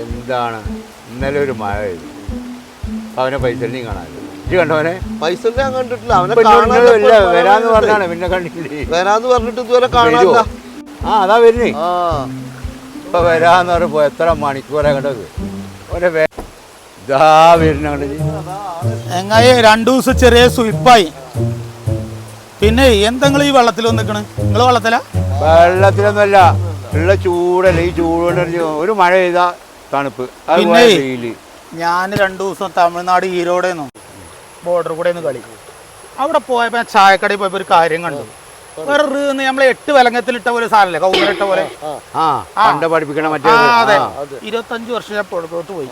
എന്താണ് ഇന്നലെ ഒരു മഴ പെയ്തു, അവനെ പൈസ കാണാനില്ല. ഇജ്ജ് കണ്ടവനെ? പൈസ ഞാൻ കണ്ടിട്ടില്ല, അവനെ വരാന്ന് പറഞ്ഞാണ്, പിന്നെ കണ്ടില്ലേ? വരാന്ന് പറഞ്ഞിട്ട് ഇതുവരെ കാണാനില്ല. ആ അതാ വരുന്നേ, ഇപ്പൊ വരാന്ന് പറഞ്ഞപ്പോ എത്ര മണിക്കൂറാ കണ്ടത്? ഇതാ വരുന്ന എങ്ങനെ 2 ദിവസം ചെറിയ സുയിപ്പായി. പിന്നെ എന്തെങ്കിലും ഈ വെള്ളത്തിൽ വന്നിക്കണ്? നിങ്ങൾ വെള്ളത്തിലാ? വെള്ളത്തിലൊന്നുമല്ല, ഉള്ള ചൂടല്ല. ഈ ചൂടുകൊണ്ട് ഒരു മഴ പെയ്താ തണുപ്പ്. പിന്നെ ഞാൻ 2 ദിവസം തമിഴ്നാട് ഈരോടെന്നു ബോർഡർ കൂടെ കളി. അവിടെ പോയപ്പോ ചായക്കടയിൽ പോയപ്പോ ഒരു കാര്യം കണ്ടു. വേറെ നമ്മളെ 8 വിലങ്ങത്തിലിട്ട പോലെ സാധനല്ലേ, കൗന്നിലിട്ട പോലെ. പഠിപ്പിക്കണ മറ്റേ. അതെ, 25 വർഷം ഞാൻ പുറത്തോട്ട് പോയി.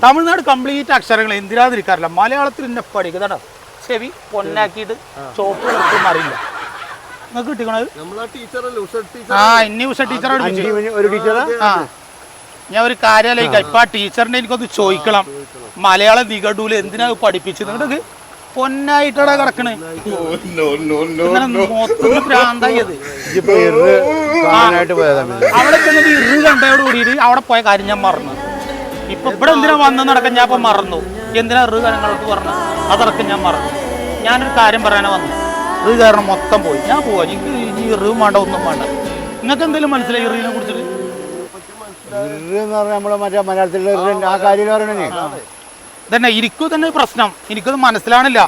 തമിഴ്നാട് കംപ്ലീറ്റ് അക്ഷരങ്ങൾ എന്തിനാതിരിക്കാറില്ല. മലയാളത്തിൽ എന്നെ പഠിക്കുന്നതാണ്. ചെവി പൊന്നാക്കിയിട്ട് ചോപ്പുകളൊന്നും അറിയില്ല. നിങ്ങൾക്ക് കിട്ടിക്കണത്? ഇനി ഉഷ ടീച്ചറോട് ഞാൻ ഒരു കാര്യാലോചിക്കാം. ഇപ്പൊ ആ ടീച്ചറിനെ എനിക്കൊന്ന് ചോദിക്കണം, മലയാളം നിഘണ്ടൂല എന്തിനാ പഠിപ്പിച്ചത്? നിങ്ങൾക്ക് പൊന്നായിട്ടാ കിടക്കണേ. ഭ്രാന്തായത് അവിടെ ചെന്നിട്ട് ഇറ് കണ്ടയോട് കൂടിയിട്ട് അവിടെ പോയ കാര്യം ഞാൻ മറന്നു. ഇപ്പൊ ഇവിടെ എന്തിനാ വന്ന് നടക്കാൻ ഞാൻ ഇപ്പൊ മറന്നു. എന്തിനാ ഇറ് കാര്യങ്ങളോട്ട് പറഞ്ഞു അതടക്കം ഞാൻ മറന്നു. ഞാനൊരു കാര്യം പറയാനാ വന്നു. ഇറ് കാരണം മൊത്തം പോയി. ഞാൻ പോവാ, എനിക്ക് ഇനി ഇറും വേണ്ട, ഒന്നും വേണ്ട. നിങ്ങൾക്ക് എന്തെങ്കിലും മനസ്സിലായി ഇറിനെ കുറിച്ചിട്ട്? നമ്മളെ മറ്റേ മലയാളത്തിലുള്ള ആ കാര്യം പറയണേ തന്നെ ഇരിക്കും തന്നെ പ്രശ്നം. എനിക്കത് മനസ്സിലാണില്ല.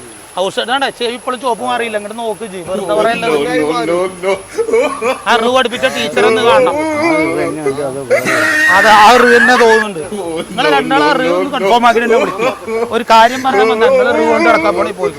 ഔഷധ ചെവി ഇപ്പോഴും ചോപ്പ് മാറിയില്ല. ഇങ്ങോട്ട് നോക്ക് എന്താ പറയല്ലോ. ആ റൂ പഠിപ്പിച്ച ടീച്ചറൊന്ന് കാണണം. അത് ആ റൂ തന്നെ തോന്നുന്നുണ്ട്. നിങ്ങൾ രണ്ടാളെ റൂ ഒന്ന് കൺഫേം ആക്കി തന്നെ വിളിക്കും. ഒരു കാര്യം പറഞ്ഞാൽ നിങ്ങൾ റൂ കൊണ്ട് നടക്കാൻ പോയി.